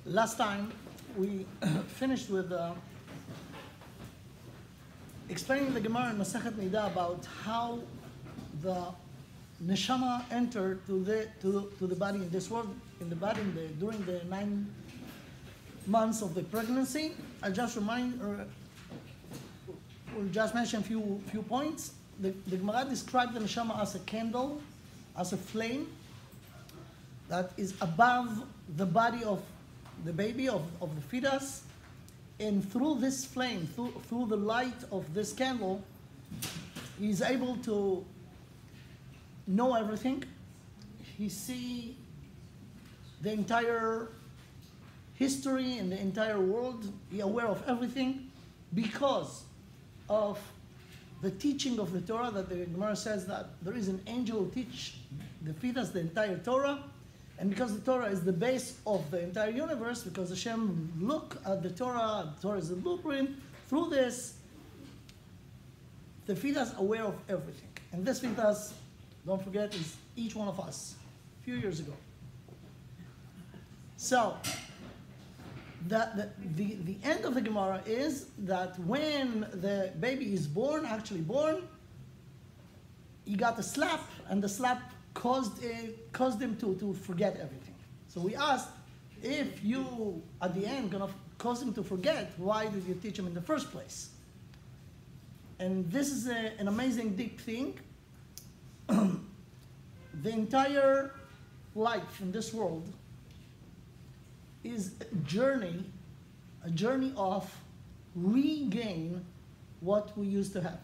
Last time we finished with explaining the Gemara in Masechet Nida about how the neshama entered to the body in this world, in the body during the 9 months of the pregnancy. I'll just we'll just mention a few points. The Gemara described the neshama as a candle, as a flame that is above the body of the baby, of the fetus, and through this flame, through the light of this candle, he's able to know everything. He see the entire history and the entire world. He's aware of everything because of the teaching of the Torah, that the Gemara says that there is an angel who teach the fetus the entire Torah. And because the Torah is the base of the entire universe, because Hashem look at the Torah is a blueprint, through this, the fetus is aware of everything. And this fetus, don't forget, is each one of us, a few years ago. So, the end of the Gemara is that when the baby is born, actually born, he got a slap, and the slap caused him to forget everything. So we asked, if you, at the end, gonna cause him to forget, why did you teach him in the first place? And this is an amazing deep thing. The entire life in this world is a journey of regain what we used to have.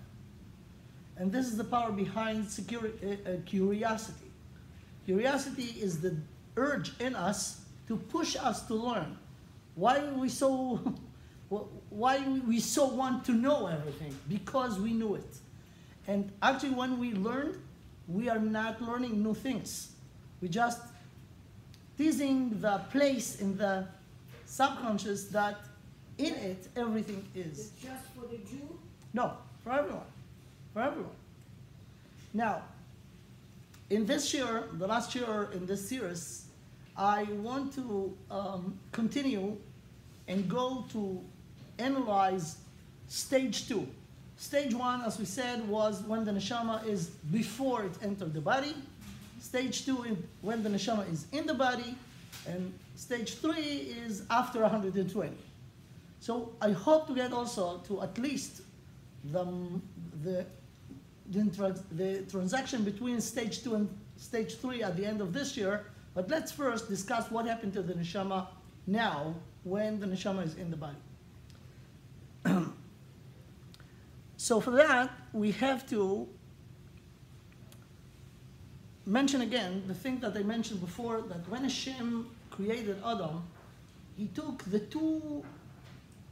And this is the power behind curiosity. Curiosity is the urge in us to push us to learn. Why we so want to know everything? Because we knew it. And actually when we learn, we are not learning new things. We just teasing the place in the subconscious that in it everything is. Is it just for the Jew? No, for everyone. For everyone. Now, in this year, the last year in this series, I want to continue and go to analyze stage 2. Stage 1, as we said, was when the neshama is before it entered the body. Stage 2 is when the neshama is in the body. And stage 3 is after 120. So I hope to get also to at least the transaction between stage 2 and stage 3 at the end of this year. But let's first discuss what happened to the neshama now when the neshama is in the body. So for that, we have to mention again the thing that I mentioned before, that when Hashem created Adam, he took the two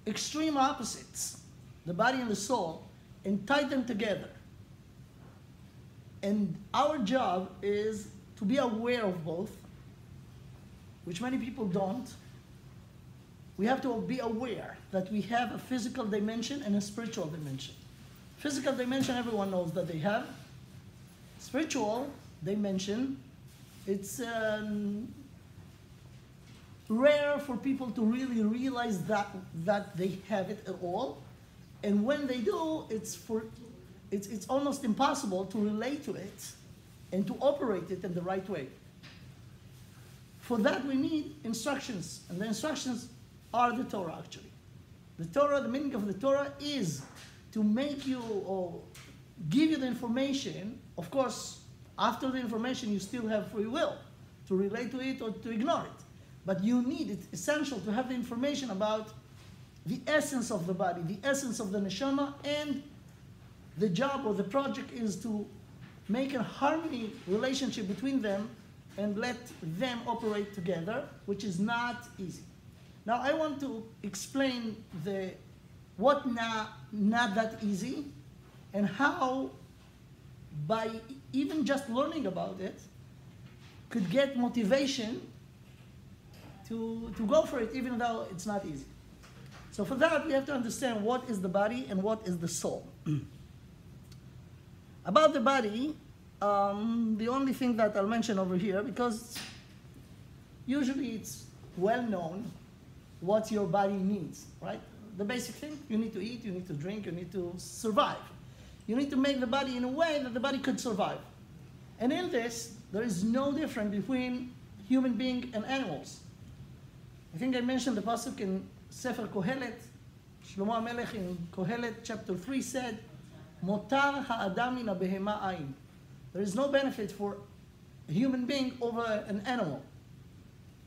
extreme opposites, the body and the soul, and tied them together. And our job is to be aware of both, which many people don't. We have to be aware that we have a physical dimension and a spiritual dimension. Physical dimension, everyone knows that they have. Spiritual dimension, it's rare for people to really realize that they have it at all. And when they do, it's almost impossible to relate to it and to operate it in the right way. For that, we need instructions, and the instructions are the Torah, actually. The Torah, the meaning of the Torah is to make you, or give you the information. Of course, after the information, you still have free will to relate to it or to ignore it. But you need, it's essential to have the information about the essence of the body, the essence of the neshama, and the job or the project is to make a harmony relationship between them and let them operate together, which is not easy. Now I want to explain what not that easy, and how by even just learning about it could get motivation to go for it, even though it's not easy. So for that, we have to understand what is the body and what is the soul. About the body, the only thing that I'll mention over here, because usually it's well known, what your body needs, right? The basic thing, you need to eat, you need to drink, you need to survive. You need to make the body in a way that the body could survive. And in this, there is no difference between human being and animals. I think I mentioned the pasuk in Sefer Kohelet. Shlomo HaMelech in Kohelet chapter 3 said, Motar ha'adam min ha'behema ayin. There is no benefit for a human being over an animal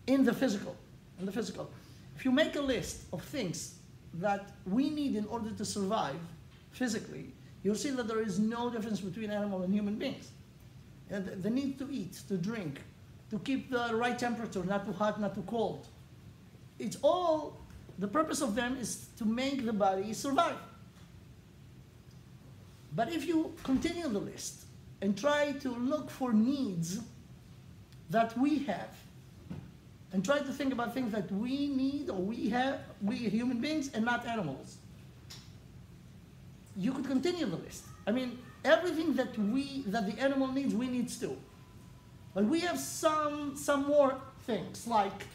in the physical. In the physical. If you make a list of things that we need in order to survive physically, you'll see that there is no difference between animal and human beings. And the need to eat, to drink, to keep the right temperature, not too hot, not too cold. It's all, the purpose of them is to make the body survive. But if you continue the list and try to look for needs that we have, and try to think about things that we need or we have, we human beings and not animals, you could continue the list. I mean, everything that the animal needs, we need too. But we have some more things like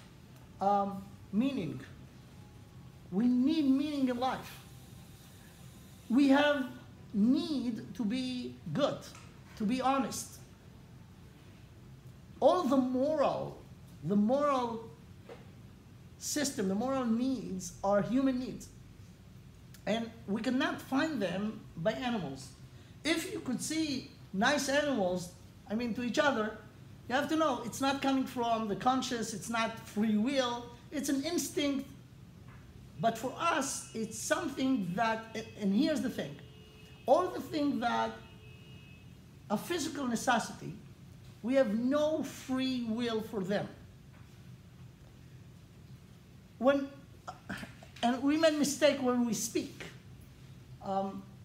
meaning. We need meaning in life. We have need to be good, to be honest. All the moral system, the moral needs are human needs. And we cannot find them by animals. If you could see nice animals, I mean, to each other, you have to know it's not coming from the conscious, it's not free will, it's an instinct. But for us, it's something that, and here's the thing, all the things that are physical necessity, we have no free will for them. And we make mistake when we speak.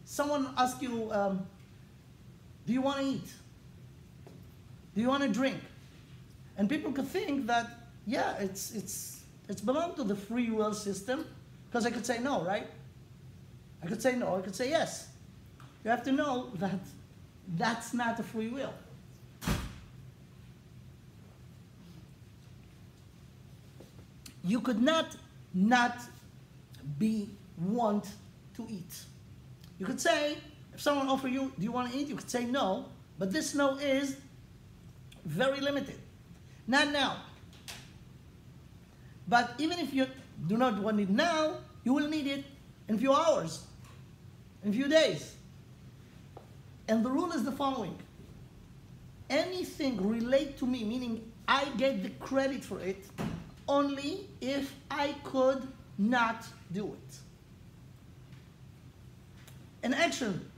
Someone asks you, do you want to eat? Do you want to drink? And people could think that, yeah, it's belong to the free will system, because I could say no, right? I could say no, I could say yes. You have to know that that's not a free will. You could not want to eat. You could say, if someone offers you, do you want to eat? You could say no, but this no is very limited. Not now. But even if you do not want it now, you will need it in a few hours, in a few days. And the rule is the following. Anything relate to me, meaning I get the credit for it, only if I could not do it. An action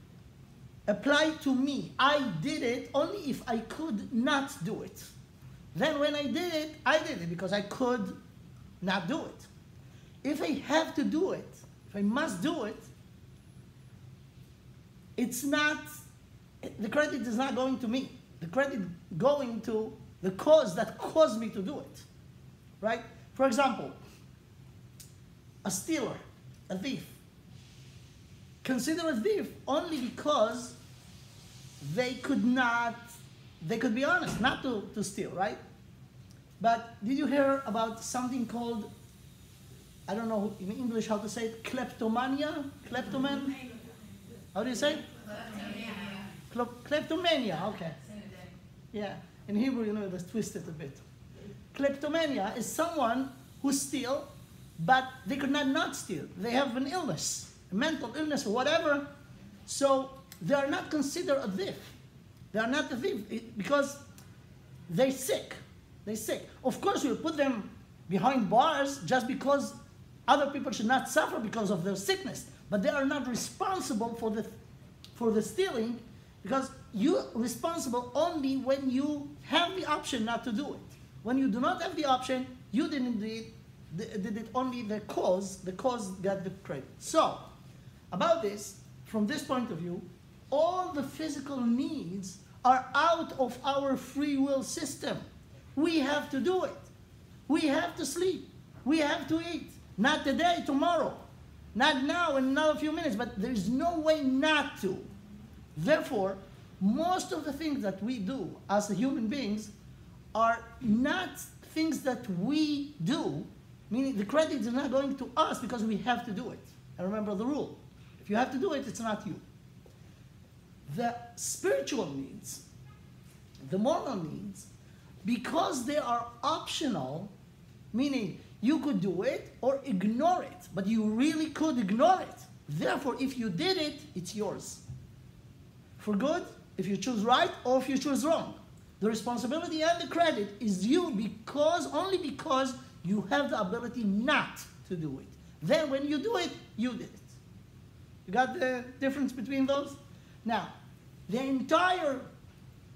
applied to me, I did it only if I could not do it. Then when I did it because I could not do it. If I have to do it, if I must do it, it's not, the credit is not going to me. The credit going to the cause that caused me to do it. Right? For example, a stealer, a thief. Consider a thief only because they could be honest, not to steal, right? But did you hear about something called, I don't know in English how to say it, kleptomania? Kleptoman? How do you say it? Kleptomania, okay. Yeah, in Hebrew, you know, that's twisted a bit. Kleptomania is someone who steals, but they could not steal. They have an illness, a mental illness or whatever, so they are not considered a thief. They are not a thief because they're sick. They're sick. Of course, we'll put them behind bars just because other people should not suffer because of their sickness, but they are not responsible for the stealing, because you're responsible only when you have the option not to do it. When you do not have the option, you didn't do it, did it only the cause got the credit. So, about this, from this point of view, all the physical needs are out of our free will system. We have to do it. We have to sleep. We have to eat. Not today, tomorrow. Not now, in another few minutes, but there's no way not to. Therefore, most of the things that we do as human beings are not things that we do, Meaning the credit is not going to us because we have to do it. And remember the rule. If you have to do it, it's not you. The spiritual needs, the moral needs, because they are optional, meaning you could do it or ignore it, but you really could ignore it. Therefore, if you did it, it's yours. For good, if you choose right or if you choose wrong. The responsibility and the credit is you only because you have the ability not to do it. Then when you do it, you did it. You got the difference between those? Now, the entire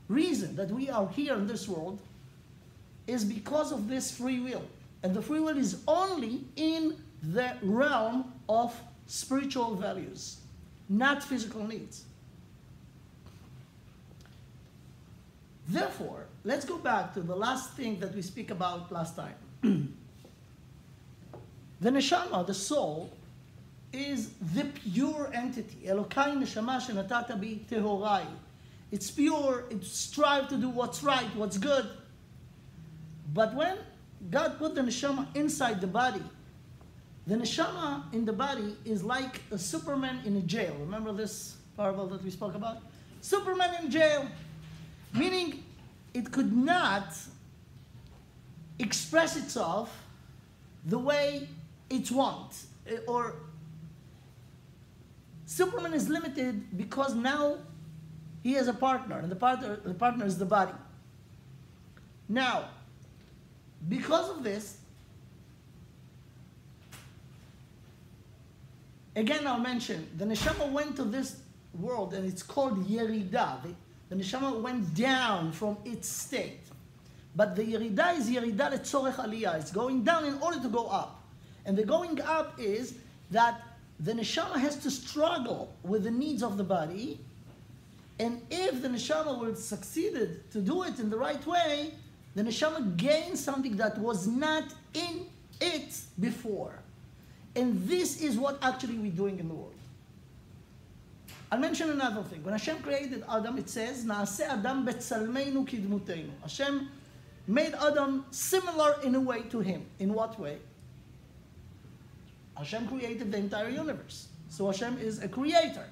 reason that we are here in this world is because of this free will. And the free will is only in the realm of spiritual values, not physical needs. Therefore, let's go back to the last thing that we speak about last time. The neshama, the soul, is the pure entity. Elokai neshama shenatata bi tehorai. It's pure, it strives to do what's right, what's good. But when God put the neshama inside the body, the neshama in the body is like a Superman in a jail. Remember this parable that we spoke about? Superman in jail. Meaning, it could not express itself the way it wants. Or Superman is limited because now he has a partner, and the partner is the body. Now, because of this, again I'll mention, the neshama went to this world, and it's called yerida. The neshama went down from its state. But the yerida is yerida letzorech aliyah. It's going down in order to go up. And the going up is that the neshama has to struggle with the needs of the body. And if the neshama will succeed to do it in the right way, the neshama gains something that was not in it before. And this is what actually we're doing in the world. I'll mention another thing. When Hashem created Adam, it says, "Naaseh Adam betzalmeinu kidmuteinu." Hashem made Adam similar in a way to him. In what way? Hashem created the entire universe. So Hashem is a creator.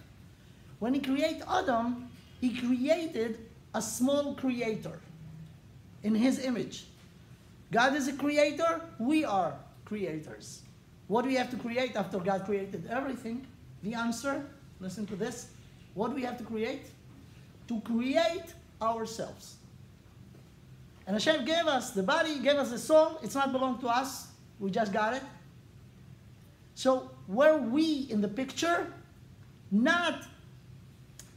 When he created Adam, he created a small creator in his image. God is a creator, we are creators. What do we have to create after God created everything? The answer, listen to this. What do we have to create? To create ourselves. And Hashem gave us the body, gave us the soul. It's not belong to us. We just got it. So were we in the picture? Not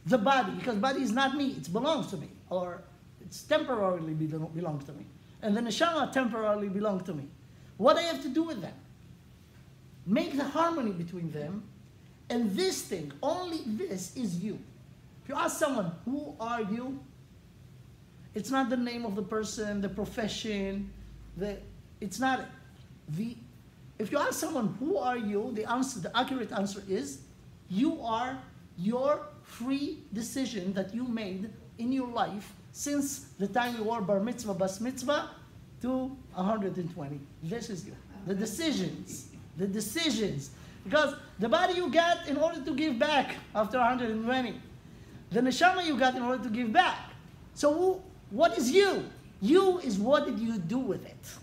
the body, because body is not me. It belongs to me. Or it's temporarily belongs to me. And the neshama temporarily belongs to me. What do I have to do with them? Make the harmony between them. And this thing, only this is you. If you ask someone, who are you? It's not the name of the person, the profession, it's not it. If you ask someone, who are you? The accurate answer is, you are your free decision that you made in your life since the time you were bar mitzvah, bas mitzvah, to 120. This is you. The decisions. Because the body you got in order to give back after 120. The neshama you got in order to give back. So what is you? You is what did you do with it.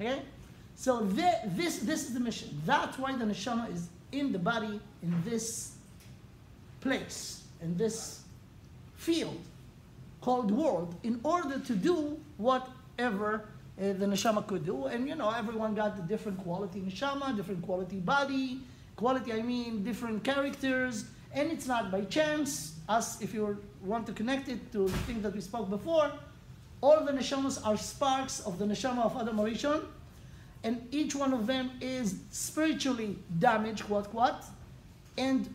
Okay? So this is the mission. That's why the neshama is in the body, in this place, in this field called world, in order to do whatever the neshama could do. And you know, everyone got the different quality neshama, different quality body. Quality, I mean, different characters. And it's not by chance. As if you want to connect it to the thing that we spoke before, all the neshamas are sparks of the neshama of Adam Rishon. And each one of them is spiritually damaged, and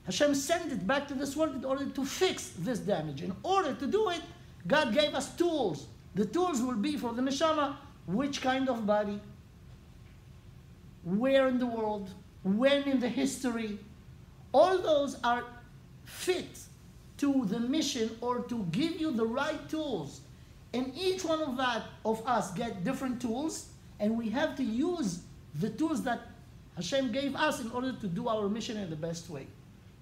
Hashem sent it back to this world in order to fix this damage. In order to do it, God gave us tools. The tools will be for the neshama, which kind of body, where in the world, when in the history. All those are fit to the mission or to give you the right tools. And each one of us get different tools. And we have to use the tools that Hashem gave us in order to do our mission in the best way.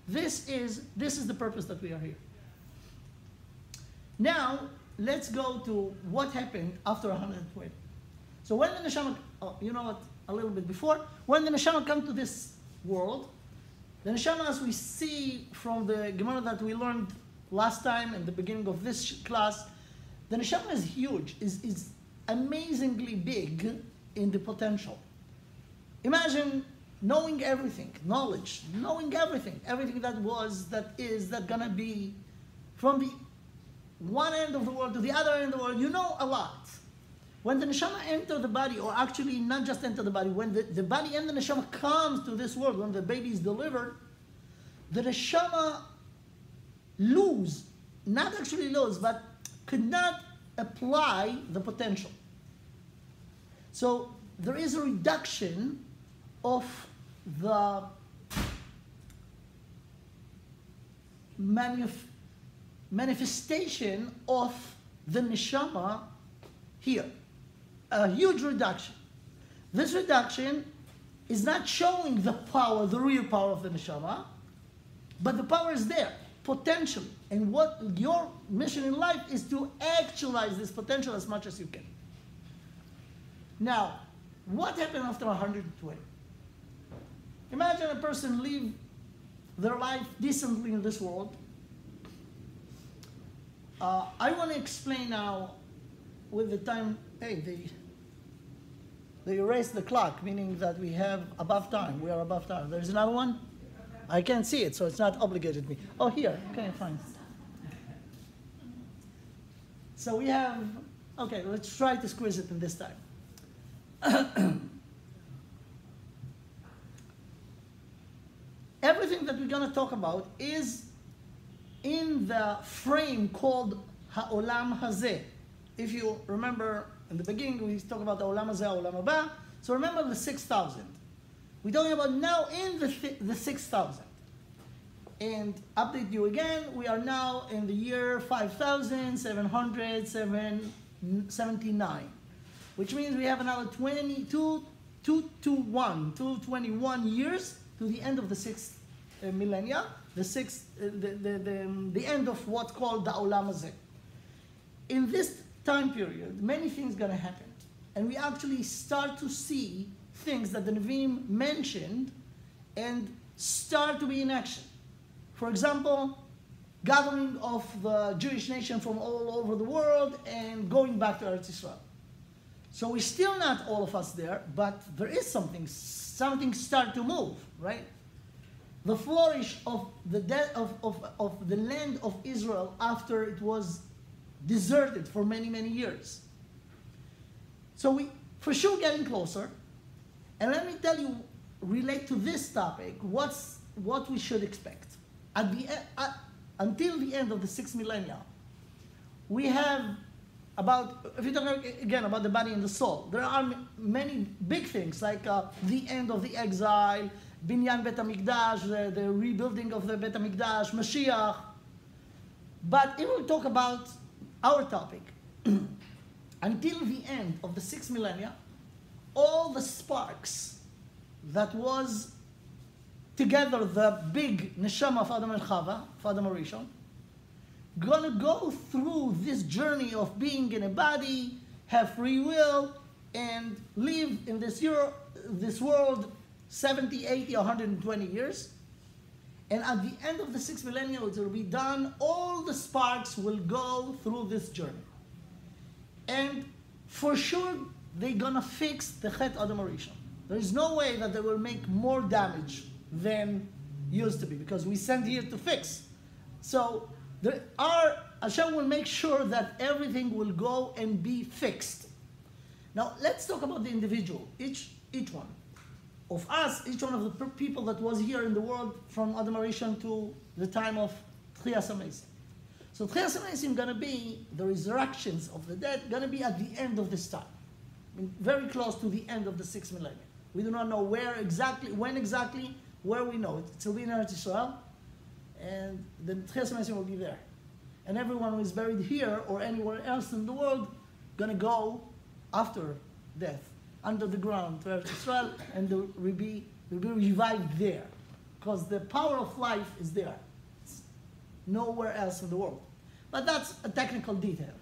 This is the purpose that we are here. Now, let's go to what happened after 120. So when the neshama, you know what, a little bit before, when the neshama come to this world, the neshama, as we see from the Gemara that we learned last time in the beginning of this class, the neshama is huge, is amazingly big in the potential. Imagine knowing everything, knowledge, knowing everything that was, that is, that gonna be, from the one end of the world to the other end of the world, you know a lot. When the neshama enter the body, or actually not just enter the body, when the body and the neshama comes to this world, when the baby is delivered, the neshama not actually lose, but could not apply the potential. So there is a reduction of the manifestation of the neshama here. A huge reduction. This reduction is not showing the power, the real power of the neshama, but the power is there, potentially. And what your mission in life is to actualize this potential as much as you can. Now, what happened after 120? Imagine a person live their life decently in this world. I want to explain now with the time, hey, they erased the clock, meaning that we have above time. We are above time. There's another one? I can't see it, so it's not obligated me. Oh, here. Okay, fine. So we have, okay, let's try to squeeze it in this time. Everything that we're going to talk about is in the frame called Ha'olam Hazeh. If you remember, in the beginning, we talked about the Olam Hazeh, Olam Haba. So remember the 6,000. We're talking about now in the 6,000. And update you again, we are now in the year 5,779, which means we have another 221 years to the end of the sixth millennia, the end of what's called the Olam Hazeh. In this time period, many things gonna happen, and we actually start to see things that the Nevi'im mentioned and start to be in action. For example, gathering of the Jewish nation from all over the world and going back to Eretz Israel. So we're still not all of us there, but there is something start to move, right? The flourish of the of the land of Israel after it was deserted for many, many years. So we for sure getting closer. And let me tell you, relate to this topic, what we should expect. Until the end of the 6th millennia, we have about, if you talk again about the body and the soul, there are many big things like the end of the exile, Binyan Bet HaMikdash, the rebuilding of the Bet HaMikdash, Mashiach. But if we talk about our topic, until the end of the 6th millennia, all the sparks that was together the big neshama of Adam and Chava, of Adam and Rishon, gonna go through this journey of being in a body, have free will, and live in this world 70, 80, 120 years. And at the end of the 6th millennium, it will be done. All the sparks will go through this journey. And for sure, they're gonna fix the Chet Adam Rishon. There is no way that they will make more damage than used to be, because we sent here to fix. So Hashem will make sure that everything will go and be fixed. Now let's talk about the individual, each one of us, each one of the people that was here in the world from Adam Rishon to the time of Tchias HaMesim. So Tchias HaMesim gonna be the resurrections of the dead, gonna be at the end of this time. I mean, very close to the end of the 6th millennium. We do not know where exactly, when exactly, where we know it. It will be in Eretz Israel, and the Tchias HaMesim will be there. And everyone who is buried here or anywhere else in the world gonna go after death under the ground to Eretz Israel, and they will be revived there, because the power of life is there. It's nowhere else in the world. But that's a technical detail.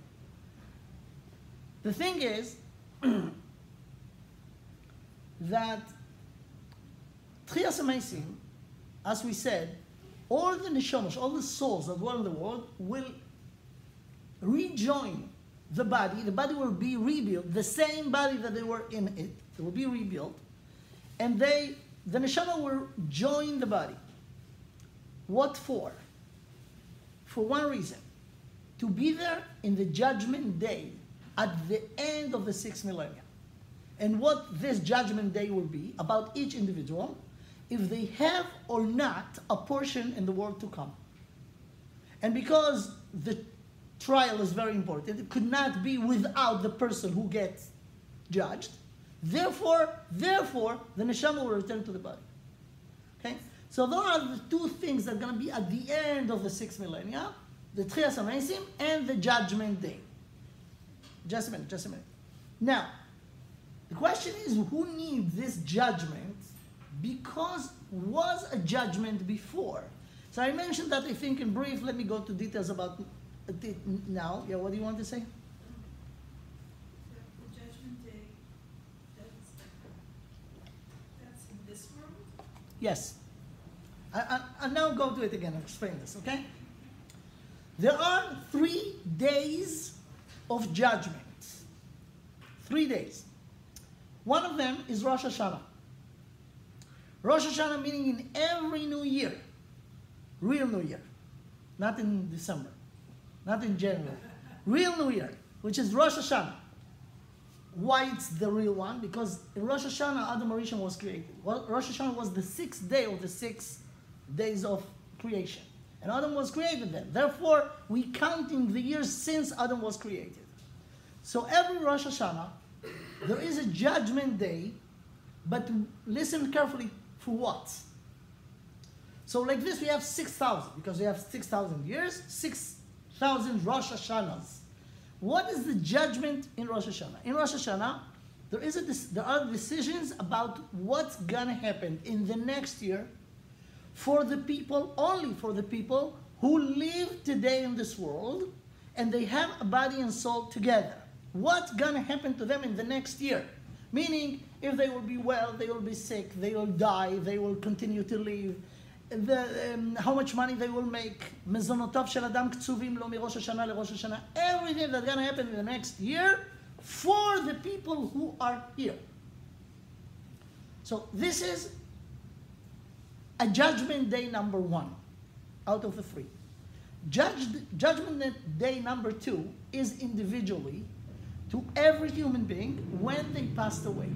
The thing is that Tchias HaMeisim, as we said, all the neshamas, all the souls that dwell in the world will rejoin the body. The body will be rebuilt, the same body that they were in it will be rebuilt, and the neshama will join the body. What for? For one reason: to be there in the judgment day at the end of the 6th millennium. And what this judgment day will be about each individual, if they have or not a portion in the world to come. And because the trial is very important, it could not be without the person who gets judged. Therefore, the neshama will return to the body. Okay? So those are the two things that are going to be at the end of the 6th millennium: the Tchias HaMeisim and the judgment day. Just a minute. Now, the question is, who needs this judgment? Because was a judgment before. So I mentioned that, I think, in brief. Let me go to details about it now. Yeah, what do you want to say? The judgment day, that's in this world? Yes. I'll now go to it again and explain this, okay? There are 3 days of judgment. 3 days. One of them is Rosh Hashanah. Rosh Hashanah meaning in every new year, real new year, not in December, not in January, real new year, which is Rosh Hashanah. Why it's the real one? Because in Rosh Hashanah, Adam Rishon was created. Rosh Hashanah was the 6th day of the 6 days of creation. And Adam was created then. Therefore, we counting the years since Adam was created. So every Rosh Hashanah, there is a judgment day, but listen carefully, for what? So like this, we have 6,000, because we have 6,000 years, 6,000 Rosh Hashanahs. What is the judgment in Rosh Hashanah? In Rosh Hashanah, there are decisions about what's gonna happen in the next year for the people, only for the people who live today in this world, and they have a body and soul together. What's gonna happen to them in the next year? Meaning, if they will be well, they will be sick, they will die, they will continue to live, how much money they will make, מזונותיו של אדם קצובים לו מראש השנה לראש השנה, everything that's gonna happen in the next year for the people who are here. So this is a judgment day number 1 out of the 3. Judgment day number 2 is individually to every human being when they passed away.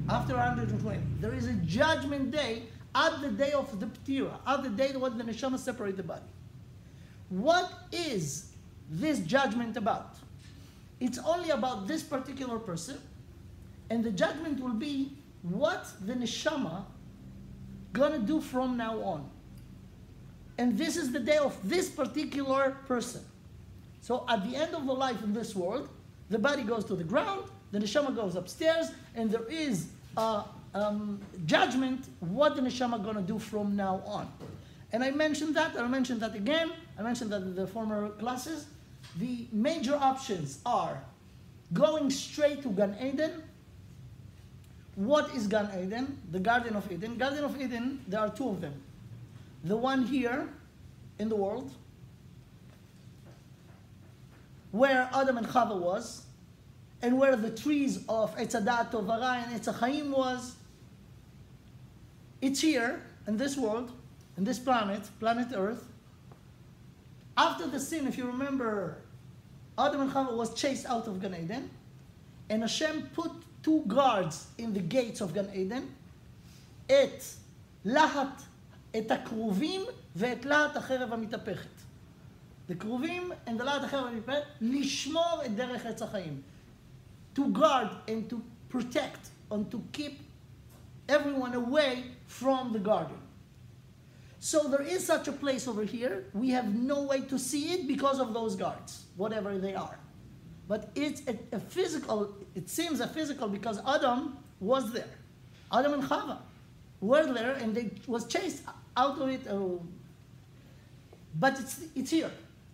After 120, there is a judgment day at the day of the Ptira, at the day when the neshama separate the body. What is this judgment about? It's only about this particular person, and the judgment will be what the neshama gonna do from now on. And this is the day of this particular person. So at the end of the life in this world, the body goes to the ground, the neshama goes upstairs, and there is a judgment what the neshama gonna do from now on. And I mentioned that, I'll mention that again, I mentioned that in the former classes. The major options are going straight to Gan Eden. What is Gan Eden? The Garden of Eden. Garden of Eden, there are 2 of them. The one here in the world, where Adam and Chava was, and where the trees of Eitz Hadat, Tov Hara, and Eitz HaChaim was. It's here, in this world, in this planet Earth. After the sin, if you remember, Adam and Chava was chased out of Gan Eden, and Hashem put 2 guards in the gates of Gan Eden, את להט, את הקרובים ואת להט החרב המתהפכת. The קרובים and the להט החרב המתהפכת, לשמור את דרך עץ החיים. To guard and to protect and to keep everyone away from the garden. So there is such a place over here. We have no way to see it because of those guards, whatever they are. but it's a physical, it seems a physical because Adam was there. Adam and Chava were there and they was chased out of it. But it's here.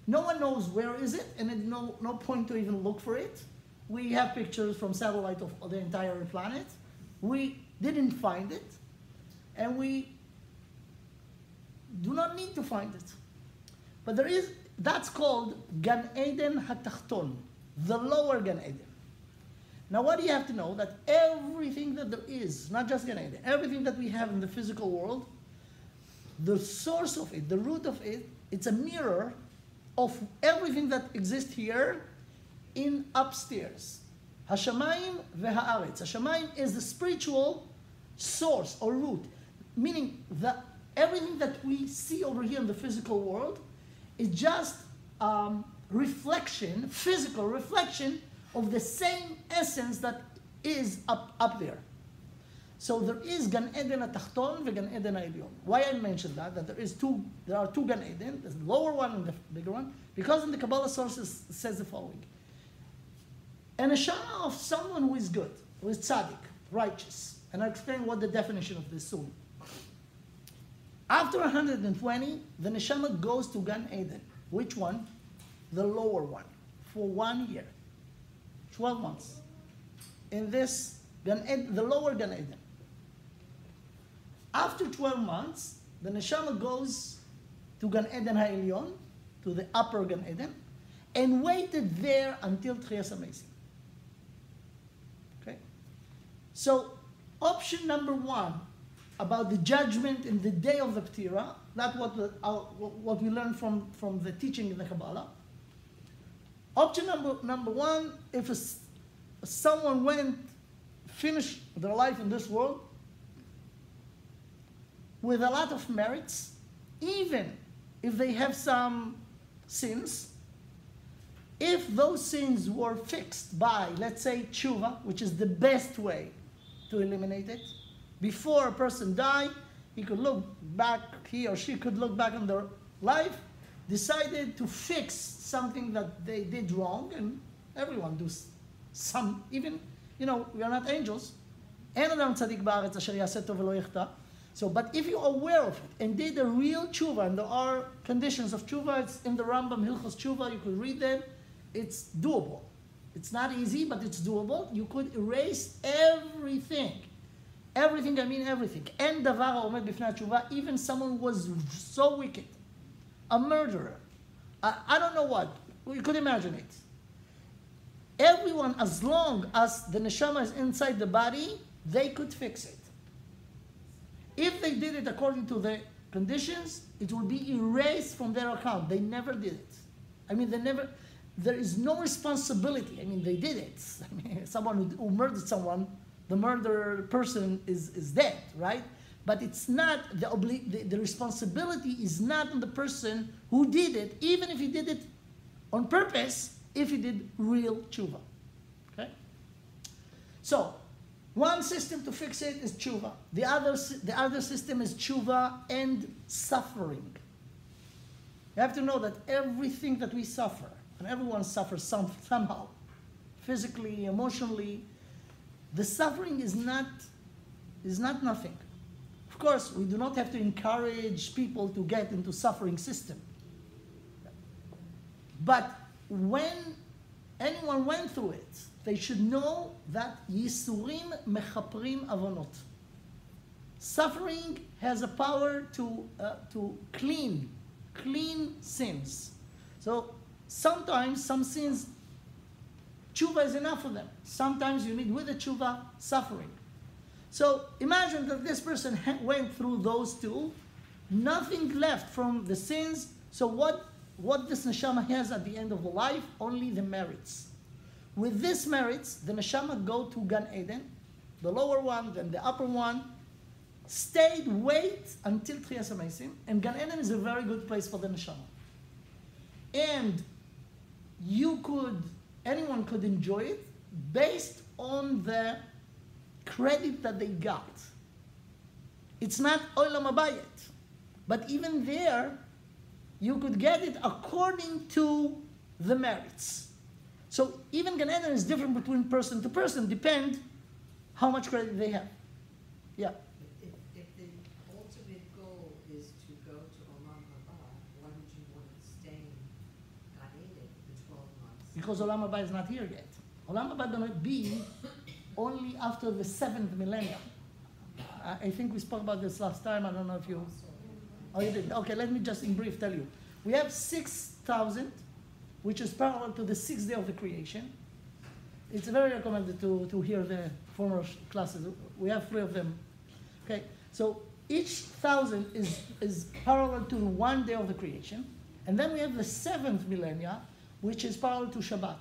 No one knows where is it, and there's no point to even look for it. We have pictures from satellite of the entire planet. We didn't find it, and we do not need to find it. But there is, that's called Gan Eden HaTachton, the lower Gan Eden. Now what do you have to know? That everything that there is, not just Gan Eden, everything that we have in the physical world, the source of it, the root of it, it's a mirror of everything that exists here in upstairs. Hashamayim ve'ha'aretz. Hashamayim is the spiritual source or root, meaning that everything that we see over here in the physical world is just reflection, physical reflection of the same essence that is up there. So there is Gan Eden HaTachton and Gan Eden HaElyon. Why I mentioned that there are two Gan Eden, there's the lower one and the bigger one, because in the Kabbalah sources it says the following. An neshama of someone who is good, who is tzaddik, righteous, and I'll explain what the definition of this soon. After 120, the neshama goes to Gan Eden. Which one? The lower one, for 1 year, 12 months. In this, the lower Gan Eden. After 12 months, the neshama goes to Gan Eden HaElyon, to the upper Gan Eden, and waited there until Tchias HaMeisim. Okay? So, option number one, about the judgment in the day of the Ptira, that's what we learned from the teaching in the Kabbalah. Option number one, if someone finished their life in this world with a lot of merits, even if they have some sins, if those sins were fixed by, let's say, tshuva, which is the best way to eliminate it, before a person died, he or she could look back on their life, decided to fix something that they did wrong, and everyone does some, even, we are not angels. אין אדם צדיק בארץ אשר יעשה טוב ולא יחטא. So, but if you're aware of it and did a real tshuva, and there are conditions of tshuva, it's in the Rambam Hilchos Tshuva, you could read them, it's doable. It's not easy, but it's doable. You could erase everything. Everything, I mean everything. אין דבר העומד בפני התשובה, even someone who was so wicked, a murderer, I don't know what, you could imagine it. Everyone, as long as the neshama is inside the body, they could fix it. If they did it according to the conditions, it will be erased from their account. They never did it. I mean, there is no responsibility. I mean, they did it. I mean, someone who murdered someone, the murdered person is dead, right? But it's not, the responsibility is not on the person who did it, even if he did it on purpose, if he did real tshuva. Okay? So, one system to fix it is tshuva. The other system is tshuva and suffering. You have to know that everything that we suffer, and everyone suffers somehow, physically, emotionally, the suffering is not nothing. Of course, we do not have to encourage people to get into suffering system. But when anyone went through it, they should know that Yisurim mechaprim avonot. Suffering has a power to clean sins. So sometimes some sins, tshuva is enough for them. Sometimes you need with the tshuva suffering. So imagine that this person went through those two, nothing left from the sins. So what this neshama has at the end of the life? Only the merits. With these merits, the neshama go to Gan Eden, the lower one, then the upper one, wait until Tchias HaMeisim, and Gan Eden is a very good place for the neshama. And anyone could enjoy it based on the credit that they got. It's not Olam Haba yet, but even there, you could get it according to the merits. So even Gan Eden is different between person to person, depend how much credit they have. Yeah. If the ultimate goal is to go to Olam Haba, why would you want to stay in Gan Eden for 12 months? Because Olam Haba is not here yet. Olam Haba going to be only after the 7th millennium. I think we spoke about this last time. I don't know if you... Oh, you did? Okay, let me just in brief tell you. We have 6,000, which is parallel to the 6th day of the creation. It's very recommended to hear the former classes. We have 3 of them. Okay, so each 1,000 is parallel to 1 day of the creation. And then we have the 7th millennia, which is parallel to Shabbat.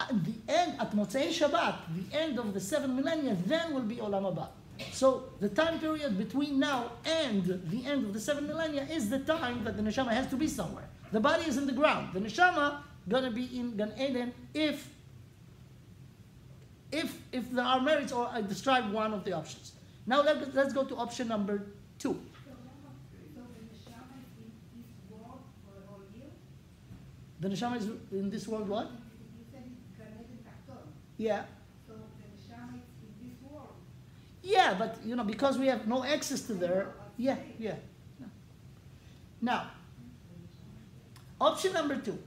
At the end, at Motzei Shabbat, the end of the 7th millennia, then will be Olam Haba. So the time period between now and the end of the 7th millennia is the time that the neshama has to be somewhere. The body is in the ground. The neshama gonna be in Gan Eden if there are merits, or I describe one of the options. Now let's go to option number 2. So the neshama is in this world for a whole year? The neshama is in this world what? You said it's Gan Eden Takton. Yeah. So the neshama is in this world. Yeah, but you know, because we have no access to there. Yeah. Now, option number 2.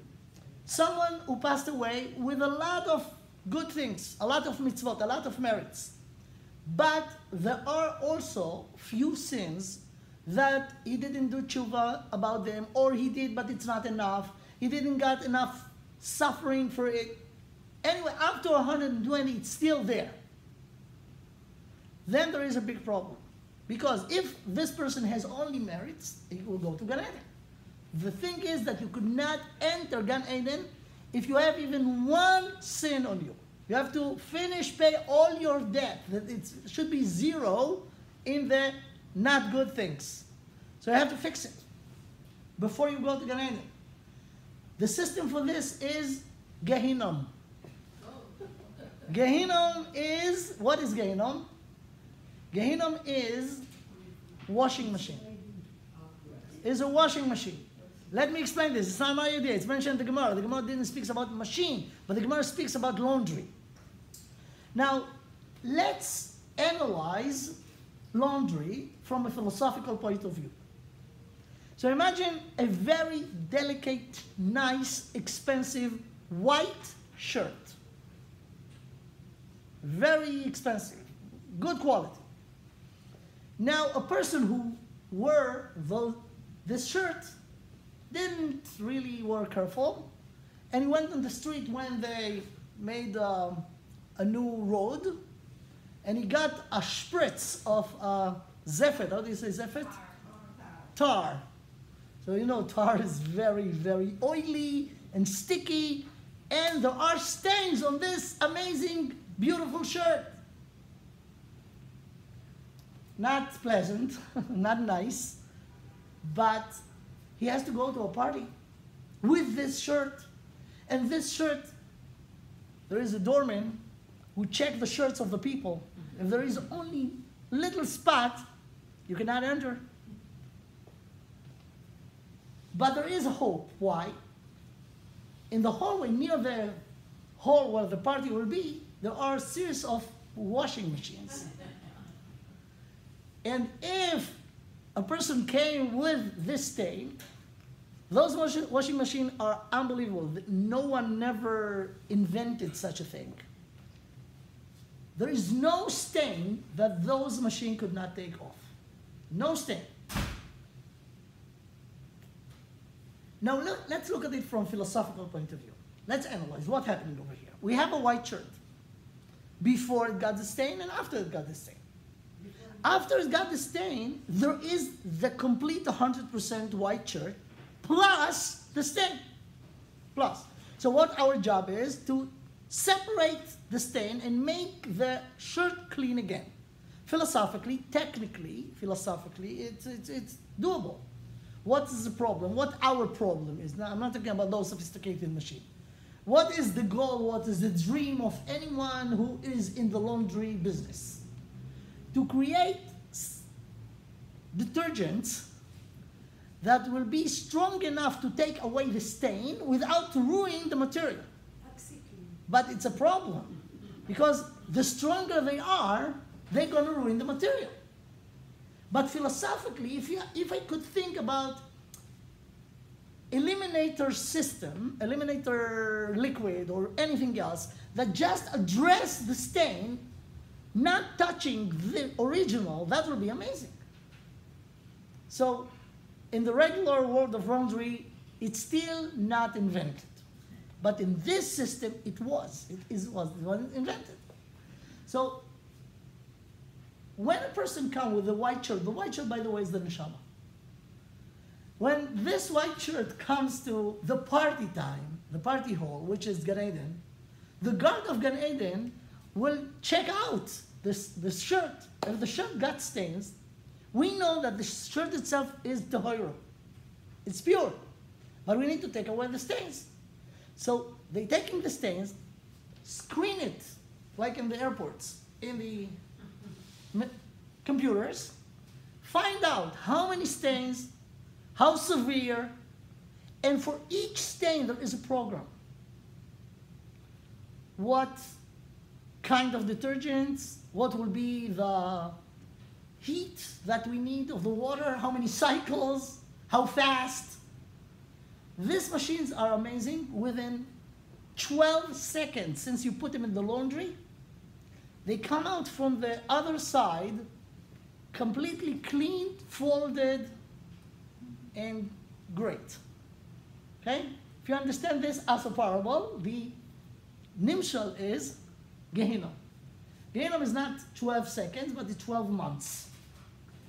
Someone who passed away with a lot of good things, a lot of mitzvot, a lot of merits. But there are also few sins that he didn't do tshuva about them, or he did, but it's not enough. He didn't get enough suffering for it. Anyway, after 120, it's still there. Then there is a big problem. Because if this person has only merits, he will go to Gan Eden. The thing is that you could not enter Gan Eden if you have even one sin on you. You have to pay all your debt. It should be 0 in the not good things. So you have to fix it before you go to Gan Eden. The system for this is Gehinnom. Gehinnom is, what is Gehinnom? Gehinnom is washing machine. It's a washing machine. Let me explain this. It's not my idea. It's mentioned in the Gemara. The Gemara didn't speak about machine, but the Gemara speaks about laundry. Now, let's analyze laundry from a philosophical point of view. So imagine a very delicate, nice, expensive white shirt. Very expensive, good quality. Now, a person who wore this shirt didn't really were careful, and he went on the street when they made a new road, and he got a spritz of zephet. How do you say zephet? Tar. So you know tar is very, very oily and sticky, and there are stains on this amazing, beautiful shirt. Not pleasant, not nice, but he has to go to a party with this shirt. And this shirt, there is a doorman who checks the shirts of the people. If there is only little spot, you cannot enter. But there is a hope. Why? In the hallway near the hall where the party will be, there are a series of washing machines. And if a person came with this stain, those washing machines are unbelievable. No one never invented such a thing. There is no stain that those machines could not take off. No stain. Now let's look at it from a philosophical point of view. Let's analyze what's happening over here. We have a white shirt. Before it got the stain and after it got the stain. After it got the stain, there is the complete 100% white shirt plus the stain. Plus. So what our job is to separate the stain and make the shirt clean again. Philosophically, technically, it's doable. What is the problem? What our problem is? Now, I'm not talking about those sophisticated machines. What is the goal? What is the dream of anyone who is in the laundry business? To create detergents that will be strong enough to take away the stain without ruining the material. But it's a problem because the stronger they are, they're going to ruin the material. But philosophically, if I could think about eliminator system, eliminator liquid or anything else that just address the stain, not touching the original, that would be amazing. So in the regular world of laundry, it's still not invented. But in this system, it was. It was invented. So when a person comes with a white shirt, the white shirt, by the way, is the neshama. When this white shirt comes to the party time, the party hall, which is Gan Eden, the guard of Gan Eden will check out this shirt. If the shirt got stains, we know that the shirt itself is tahora. It's pure. But we need to take away the stains. So they're taking the stains, screen it, like in the airports, in the computers, find out how many stains, how severe, and for each stain there is a program. What kind of detergents, what will be the heat that we need of the water, how many cycles, how fast. These machines are amazing. Within 12 seconds, since you put them in the laundry, they come out from the other side completely cleaned, folded, and great. Okay? If you understand this as a parable, the nimshal is Gehinnom. Gehinnom is not 12 seconds, but it's 12 months.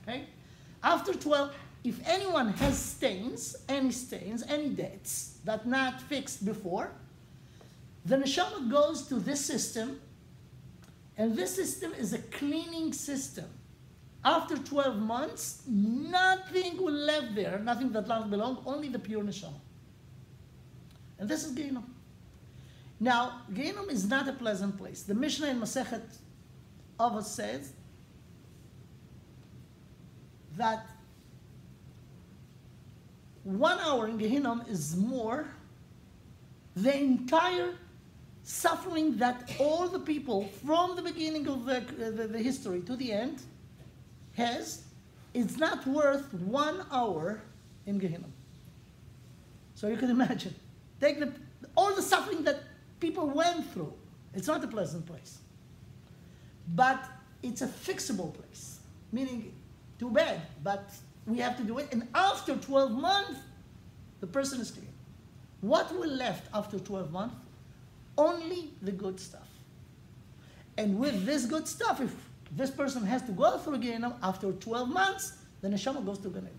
Okay? After 12, if anyone has stains, any debts that not fixed before, the neshama goes to this system, and this system is a cleaning system. After 12 months, nothing will left there, nothing that belongs, only the pure neshama. And this is Gehinnom. Now, Gehinnom is not a pleasant place. The Mishnah in Masechet Avos says that 1 hour in Gehinnom is more the entire suffering that all the people from the beginning of the history to the end has. It's not worth 1 hour in Gehinnom. So you can imagine. Take all the suffering that people went through. It's not a pleasant place. But it's a fixable place. Meaning, too bad, but we have to do it. And after 12 months, the person is clean. What will left after 12 months? Only the good stuff. And with this good stuff, if this person has to go through Gehinnom after 12 months, the neshama goes to Gan Eden.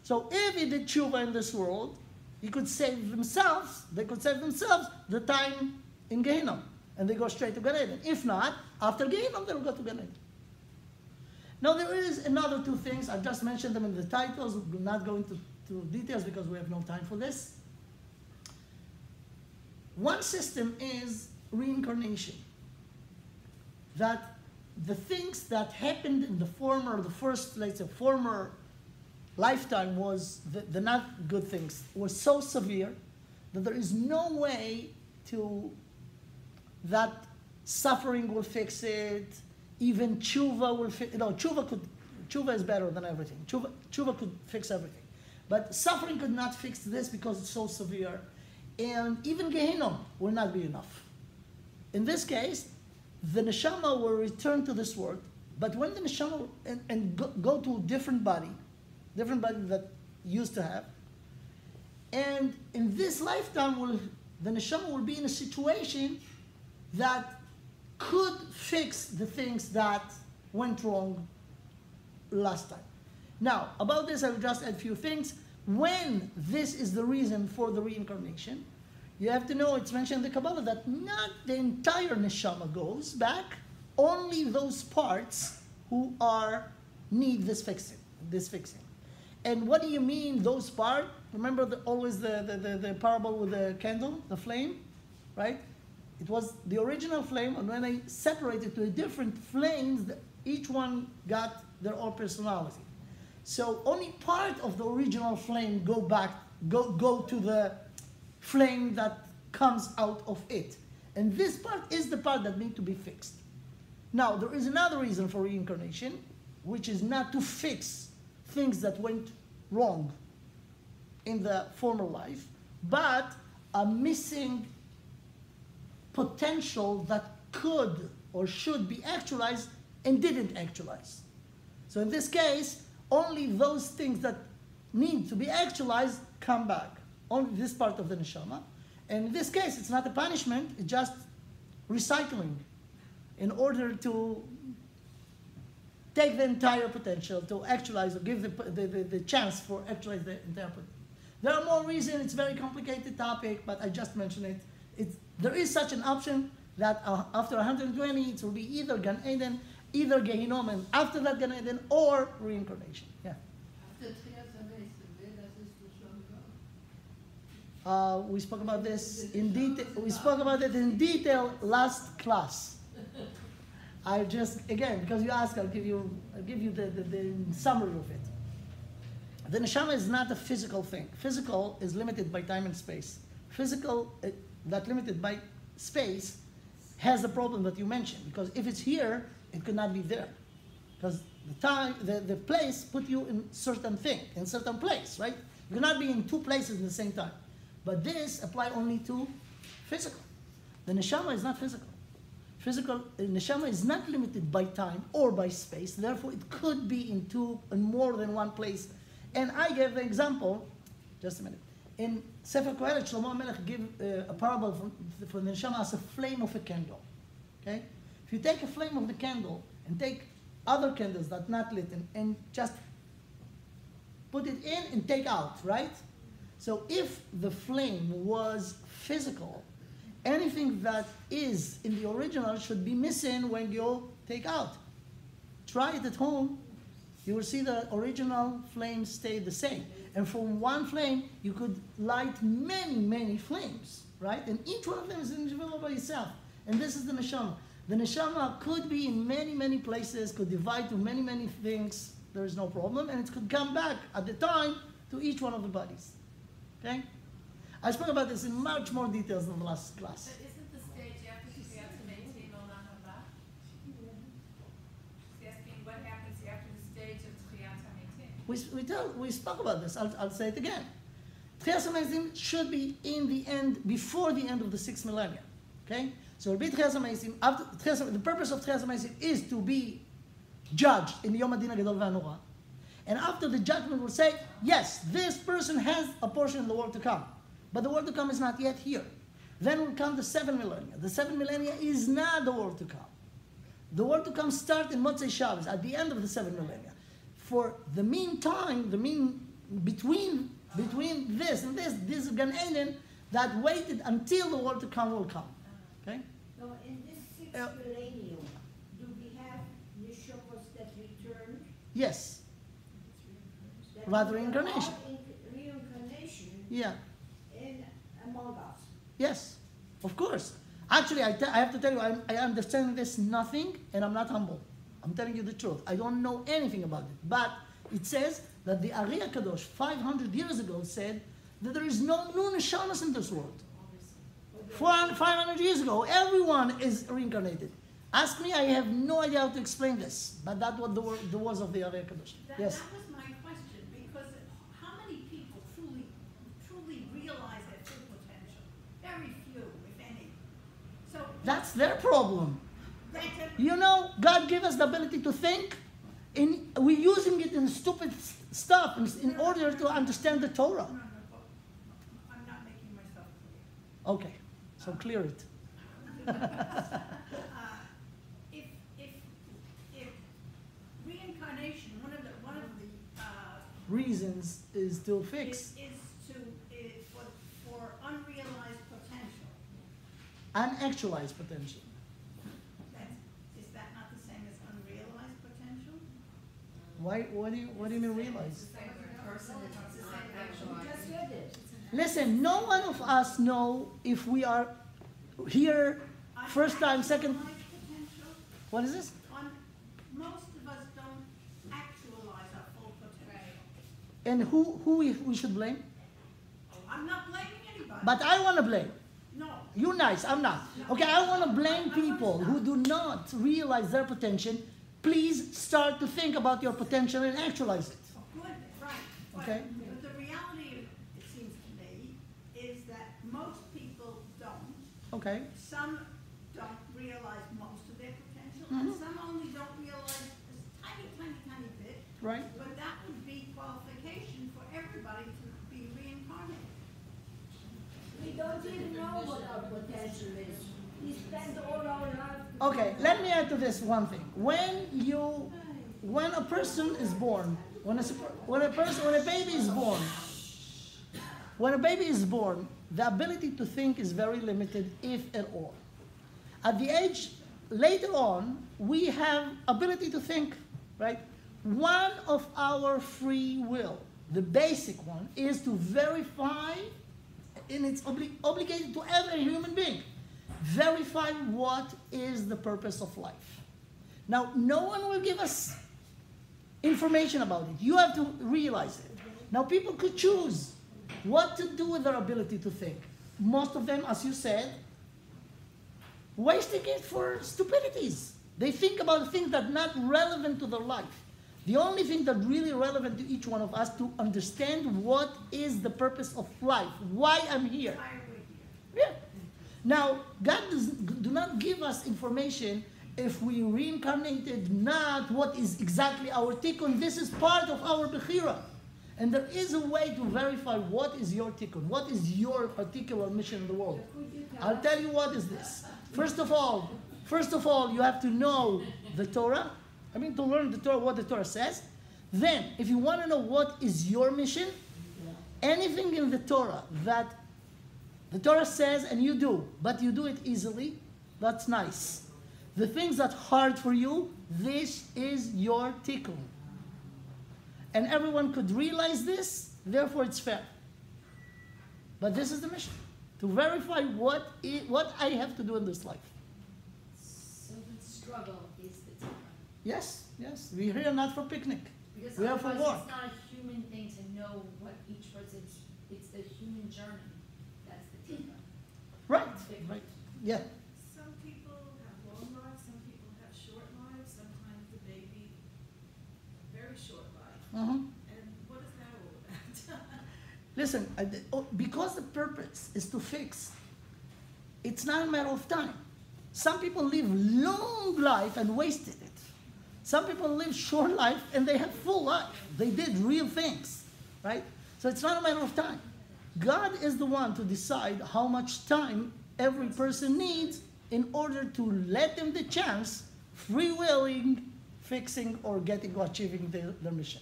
So if he did tshuva in this world, he could save themselves, they could save themselves the time in Gehinnom, and they go straight to Gan Eden. If not, after Gehinnom, they'll go to Gan Eden. Now there is another two things, I've just mentioned them in the titles, we're not going to details because we have no time for this. One system is reincarnation. That the things that happened in the first, let's say, former lifetime was the not good things, were so severe that there is no way that suffering will fix it, even tshuva will fix it. No, tshuva is better than everything. Tshuva could fix everything. But suffering could not fix this because it's so severe. And even Gehinnom will not be enough. In this case, the neshama will return to this world, but when the neshama go to a different body that used to have, and in this lifetime, the neshama will be in a situation that could fix the things that went wrong last time. Now, about this, I will just add a few things. When this is the reason for the reincarnation, you have to know, it's mentioned in the Kabbalah, that not the entire neshama goes back, only those parts who need this fixing. And what do you mean, those parts? Remember always the parable with the candle, the flame, right? It was the original flame, and when I separated to a different flames, each one got their own personality. So only part of the original flame go to the flame that comes out of it. And this part is the part that needs to be fixed. Now, there is another reason for reincarnation, which is not to fix things that went wrong in the former life, but a missing potential that could or should be actualized and didn't actualize. So in this case, only those things that need to be actualized come back. Only this part of the neshama. And in this case, it's not a punishment, it's just recycling in order to take the entire potential to actualize or give the chance for actualize the entire potential. There are more reasons, it's a very complicated topic, but I just mentioned it. There is such an option that after 120, it will be either Gan Eden, either Gehinom, and after that Gan Eden, or reincarnation. Yeah. We spoke about this in detail. We spoke about it in detail last class. I just, again, because you asked, I'll give you the summary of it. The neshama is not a physical thing. Physical is limited by time and space. Physical, that limited by space, has the problem that you mentioned. Because if it's here, it could not be there. Because the time, the place put you in certain thing, in certain place, right? You cannot be in two places at the same time. But this apply only to physical. The neshama is not physical. Neshama is not limited by time or by space. Therefore, it could be in more than one place. And I gave the example, just a minute. In Sefer Kohelet, Shlomo HaMelech give a parable for the neshama as a flame of a candle. Okay? If you take a flame of the candle and take other candles that are not lit and just put it in and take out, right? So if the flame was physical, anything that is in the original should be missing when you take out. Try it at home. You will see the original flame stay the same. And from one flame, you could light many, many flames, right? And each one of them is individual by itself. And this is the neshama. The neshama could be in many, many places, could divide to many, many things. There is no problem. And it could come back at the time to each one of the bodies. Okay? I spoke about this in much more details than the last class. But isn't the stage after Kriyat HaMetim Olam Haba? He's asking what happens after the stage of Kriyat HaMetim. We spoke about this. I'll say it again. Kriyat HaMetim should be in the end, before the end of the 6th millennium. Okay? So it'll be Kriyat HaMetim. The purpose of Kriyat HaMetim is to be judged in the Yom HaDin HaGadol VaHaNorah. And after the judgment will say, yes, this person has a portion in the world to come. But the world to come is not yet here. Then will come the 7 millennia. The 7 millennia is not the world to come. The world to come starts in Motzei Shabbos, at the end of the 7 millennia. For the meantime, between this and this is Gan Eden that waited until the world to come will come. Okay? So in this 6th millennium, do we have neshamas that returned? Yes. That Rather we are reincarnation. all in reincarnation Yeah. among us. Yes, of course. Actually, I have to tell you, I understand this nothing, and I'm not humble. I'm telling you the truth. I don't know anything about it. But it says that the Ari HaKadosh 500 years ago said that there is no new neshamas in this world. 500 years ago, everyone is reincarnated. Ask me, I have no idea how to explain this. But that's what the words of the Ari HaKadosh. Yes? That was my question, because how many people truly realize their full potential? Very few, if any. So That's their problem. that's You know, God gave us the ability to think, and we're using it in stupid stuff in order to understand the Torah. No, I'm not making myself clear. Okay, so clear it. If reincarnation, one of the Reasons is to fix is for unrealized potential. unactualized potential. Is that not the same as unrealized potential? Why? What do you mean realize? You just said it. Listen, no one of us know if we are here first time, second. Unrealized potential? What is this? Most of us don't actualize our full potential. And who we should blame? I'm not blaming anybody. But I want to blame. No, You're nice, I'm not. Okay, I want to blame people who do not realize their potential. Please start to think about your potential and actualize it. Good, right. Okay. But the reality, it seems to me, is that most people don't. Okay. Some don't realize most of their potential, Mhm. and some only don't realize a tiny, tiny, tiny bit. Right. But that would be qualification for everybody to be reincarnated. We don't even know what our potential is. We spend all our life. Okay, let me add to this one thing. When a person is born, when a baby is born, the ability to think is very limited, if at all. At the age later on, we have ability to think, right? One of our free will, the basic one, is to verify, and it's obligated to every human being, verify what is the purpose of life. Now, no one will give us information about it. You have to realize it. Now, people could choose what to do with their ability to think. Most of them, as you said, wasting it for stupidities. They think about things that are not relevant to their life. The only thing that's really relevant to each one of us to understand what is the purpose of life, why I'm here. Why are we here? Yeah. Now, God do not give us information if we reincarnated not what is exactly our tikkun. This is part of our bechira. And there is a way to verify what is your tikkun, what is your particular mission in the world. I'll tell you what is this. First of all, you have to know the Torah. I mean, to learn the Torah, what the Torah says. Then, if you want to know what is your mission, anything in the Torah that the Torah says and you do, but you do it easily, that's nice. The things that are hard for you, this is your tikkun. And everyone could realize this, therefore it's fair. But this is the mission, to verify what I have to do in this life. So the struggle is the tikkun. Yes, we're here not for picnic. Because We are for otherwise war. it's not a human thing to know what each person's, it's the human journey. That's the tikkun. Right, yeah. Some people have long lives, some people have short lives, sometimes the baby, very short life. Mhm. And what is that all about? Listen, because the purpose is to fix, it's not a matter of time. Some people live long life and wasted it. Some people live short life and they have full life. They did real things, right? So it's not a matter of time. God is the one to decide how much time every person needs in order to let them the chance, free willing, fixing or getting or achieving their mission.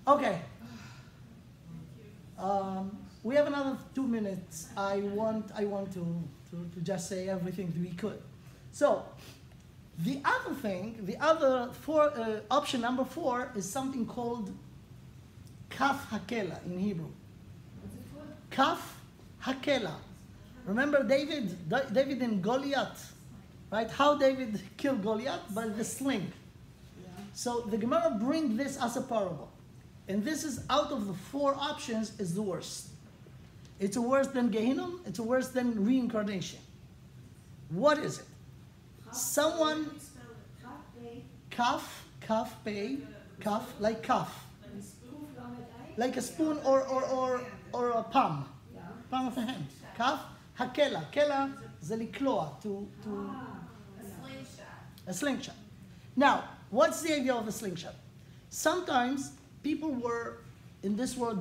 Okay. We have another 2 minutes. I want to just say everything that we could. So, the other thing, option number 4 is something called kaf hakela in Hebrew. Kaf hakela. Remember David and Goliath, right? How David killed Goliath? By the sling. So the Gemara brings this as a parable. And this is out of the 4 options is the worst. It's worse than Gehinnom. It's worse than reincarnation. What is it? Someone, kaf, pei, kaf, like kaf. Like a spoon or a palm of a hand. Kaf, hakela. Kela, זה לקלוע, a slingshot. Now, what's the idea of a slingshot? Sometimes people were in this world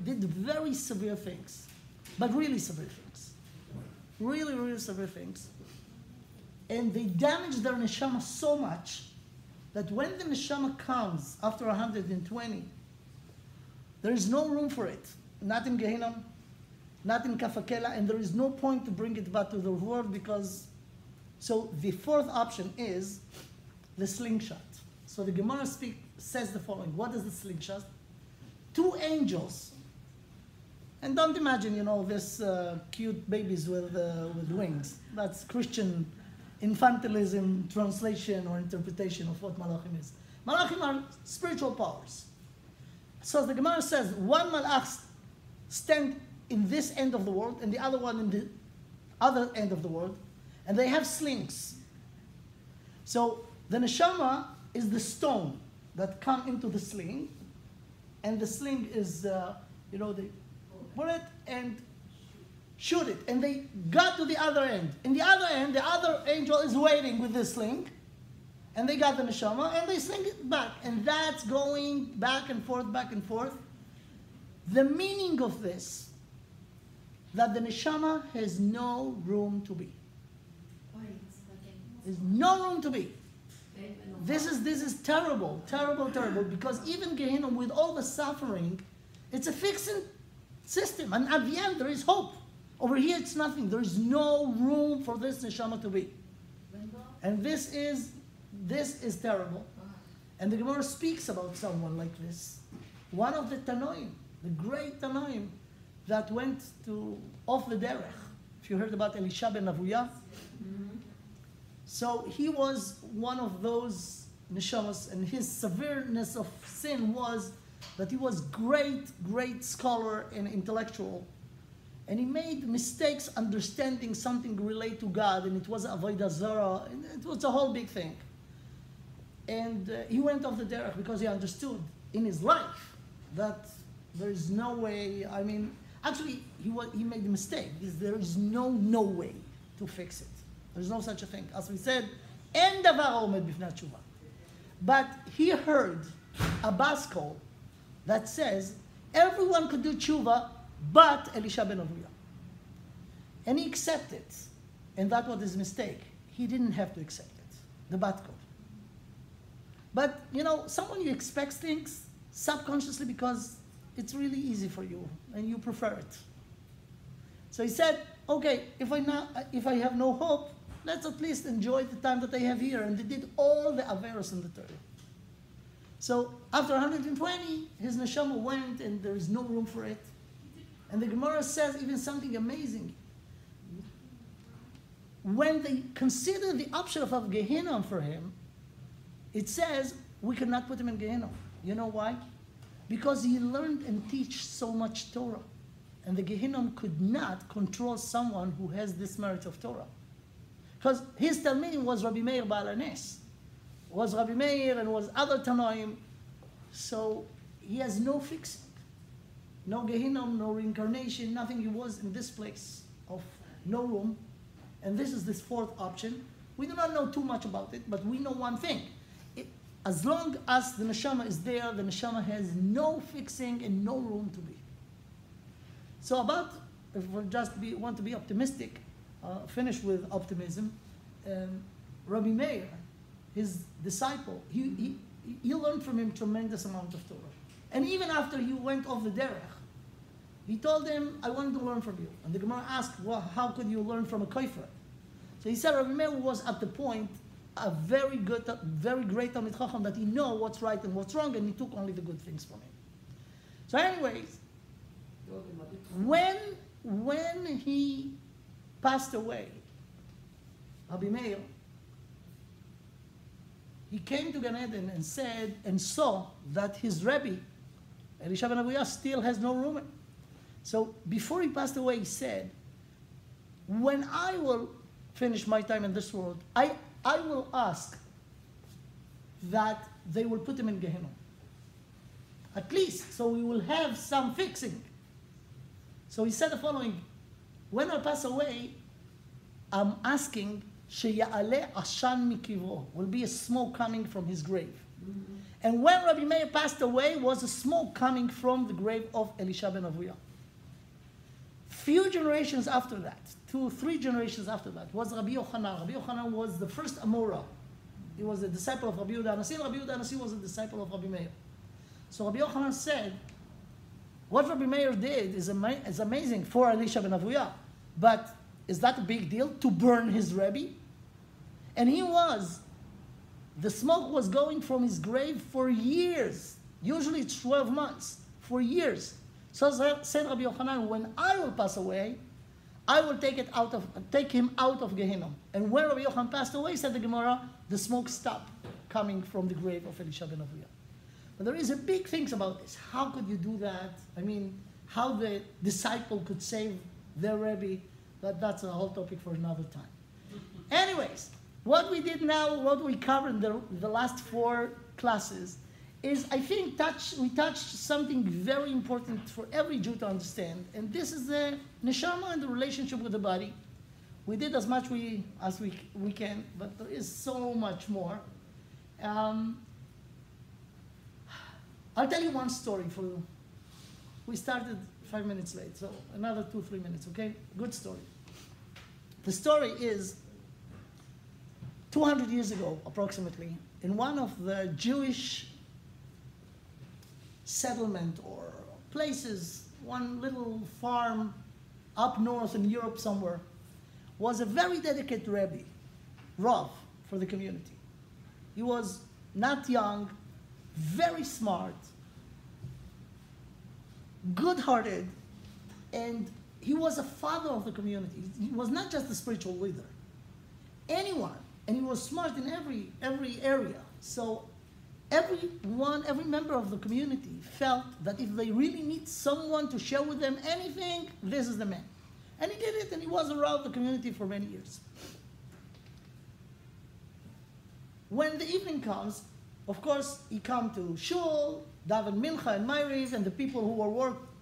did very severe things, but really severe things. Really, really severe things. And they damaged their neshama so much that when the neshama comes after 120, there is no room for it. Not in Gehinnom, not in Kafakela, and there is no point to bring it back to the world because... So the 4th option is the slingshot. So the Gemara says the following. What is the slingshot? 2 angels. And don't imagine, this cute babies with wings. That's Christian infantilism translation or interpretation of what Malachim is. Malachim are spiritual powers. So the Gemara says, one Malach stand in this end of the world and the other one in the other end of the world, and they have slings. So the neshama is the stone that come into the sling, and the sling is, they put it and shoot it, and they got to the other end. In the other end, the other angel is waiting with the sling, and they got the neshama, and they sling it back, and that's going back and forth, back and forth. The meaning of this, that the neshama has no room to be. There's no room to be. This is terrible, terrible, terrible, because even Gehenna, with all the suffering, it's a fixed system, and at the end there is hope. Over here it's nothing. There is no room for this neshama to be. And this is terrible. And the Gemara speaks about someone like this. One of the Tanoim, the great Tanoim, that went off the derech. If you heard about Elisha ben Avuya. So he was one of those neshamas, and his severeness of sin was that he was great scholar and intellectual. And he made mistakes understanding something related to God, and it was Avodah Zarah, and it was a whole big thing. And he went off the derech because he understood in his life that there is no way, actually he made a mistake, because there is no way to fix it. There's no such a thing. As we said, אין דבר עומד בפני התשובה. But he heard a bas kol that says, everyone could do tshuva, but Elisha ben Avuya. And he accepted it. And that was his mistake. He didn't have to accept it, the bat kol. But, someone you expect things subconsciously because it's really easy for you and you prefer it. So he said, okay, if I have no hope, let's at least enjoy the time that I have here. And they did all the averos in the Torah. So after 120, his neshama went, and there is no room for it. And the Gemara says even something amazing. When they consider the option of a Gehenna for him, it says we cannot put him in Gehenna. You know why? Because he learned and teach so much Torah. And the Gehenna could not control someone who has this merit of Torah. Because his Talmidim was Rabbi Meir Baal HaNes, was Rabbi Meir and was other Tanoim. So he has no fixing. No Gehenna, no reincarnation, nothing. He was in this place of no room. And this is this fourth option. We do not know too much about it, but we know one thing. As long as the neshama is there, the neshama has no fixing and no room to be. So if we want to be optimistic, finish with optimism, Rabbi Meir, his disciple, he learned from him tremendous amount of Torah. And even after he went off the derech, he told him, I wanted to learn from you. And the Gemara asked, well, how could you learn from a kofer? So he said Rabbi Meir was at the point a very great Talmid Chacham that he know what's right and what's wrong, and he took only the good things from him. So anyways, when he passed away, Rabbi Meir, he came to Gan Eden and said and saw that his Rabbi, Elisha ben Avuya, still has no room. So before he passed away, he said, when I will finish my time in this world, I will ask that they will put him in Gehenna. At least, so we will have some fixing. So he said the following, when I pass away, I'm asking, Sheya'aleh ashan mikivro, will be a smoke coming from his grave. And when Rabbi Meir passed away, was a smoke coming from the grave of Elisha ben Avuya. Few generations after that, 2-3 generations after that, was Rabbi Yochanan. Rabbi Yochanan was the first Amora. He was a disciple of Rabbi Yehuda HaNasi. Rabbi Yehuda HaNasi was a disciple of Rabbi Meir. So Rabbi Yochanan said, what Rabbi Meir did is amazing for Elisha ben Avuya, but is that a big deal to burn his Rebbe? And the smoke was going from his grave for years. Usually it's 12 months, for years. So said Rabbi Yochanan, when I will pass away, I will take him out of Gehenna. And when Rabbi Yochanan passed away, said the Gemara, the smoke stopped coming from the grave of Elisha ben Avuya. But there is a big thing about this. How could you do that? how the disciple could save their Rebbe, but that's a whole topic for another time. Anyways, what we did now, what we covered in the last 4 classes, is I think we touched something very important for every Jew to understand, and this is the neshama and the relationship with the body. We did as much as we can, but there is so much more. I'll tell you one story. We started 5 minutes late, so another 2-3 minutes, okay? Good story. The story is 200 years ago, approximately, in one of the Jewish settlement or places, one little farm up north in Europe somewhere, was a very dedicated Rabbi, Rav, for the community. He was not young, very smart, good-hearted, and he was a father of the community. He was not just a spiritual leader. Anyone, and he was smart in every area. So every member of the community felt that if they really need someone to share with them anything, this is the man. And he did it, and he was around the community for many years. When the evening comes, of course, he come to shul, daven mincha and ma'ariv, and the people who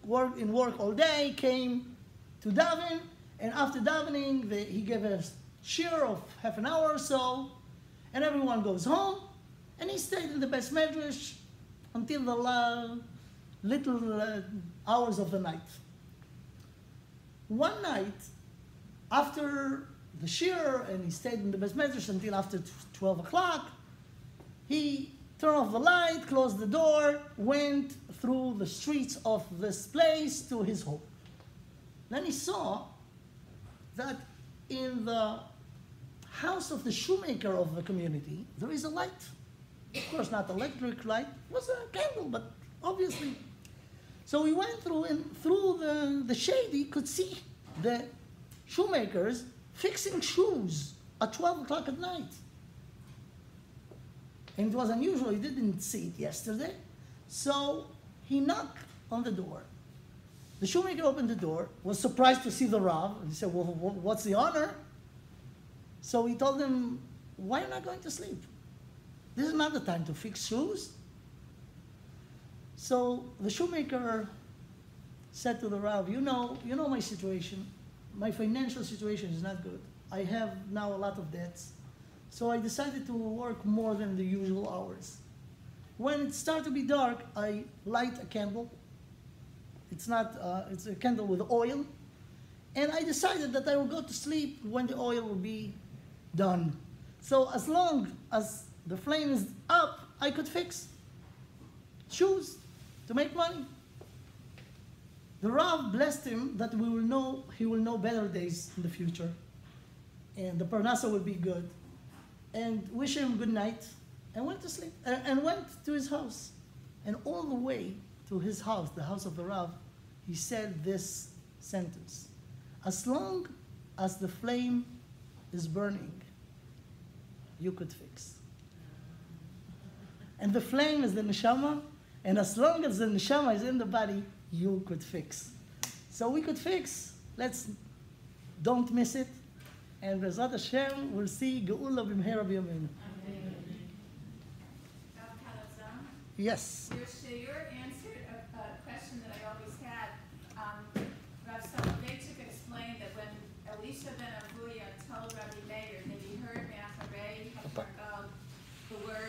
were in work all day came to daven, and after davening, he gave a shir of half an hour or so, and everyone goes home, and he stayed in the best medrash until the little hours of the night. One night, after the shir, and he stayed in the best medrash until after 12 o'clock, he turned off the light, closed the door, went through the streets of this place to his home. Then he saw that in the house of the shoemaker of the community, there is a light. Of course, not electric light, it was a candle, but obviously. So he went through, and through the shade, he could see the shoemakers fixing shoes at 12 o'clock at night. And it was unusual, he didn't see it yesterday. So he knocked on the door. The shoemaker opened the door, was surprised to see the Rav, and he said, well, what's the honor? So he told him, why are you not going to sleep? This is not the time to fix shoes. So the shoemaker said to the Rav, you know my situation. My financial situation is not good. I have now a lot of debts. So I decided to work more than the usual hours. When it started to be dark, I light a candle. It's a candle with oil. And I decided that I will go to sleep when the oil will be done. So as long as the flame is up, I could fix shoes to make money. The Rav blessed him that he will know better days in the future. And the parnasa will be good. And wish him good night, and went to sleep, and went to his house. And all the way to his house, the house of the Rav, he said this sentence: as long as the flame is burning, you could fix. And the flame is the neshama, and as long as the neshama is in the body, you could fix. So we could fix. Don't miss it. And B'ezrat Hashem, we'll see Geula b'mehera b'yameinu. Rabbi Kalazan, Yes. your shayur answered a question that I always had. Rav Soloveitchik explained that when Elisha ben Avuya told Rabbi Meir that he heard Me'acharei HaPargal the word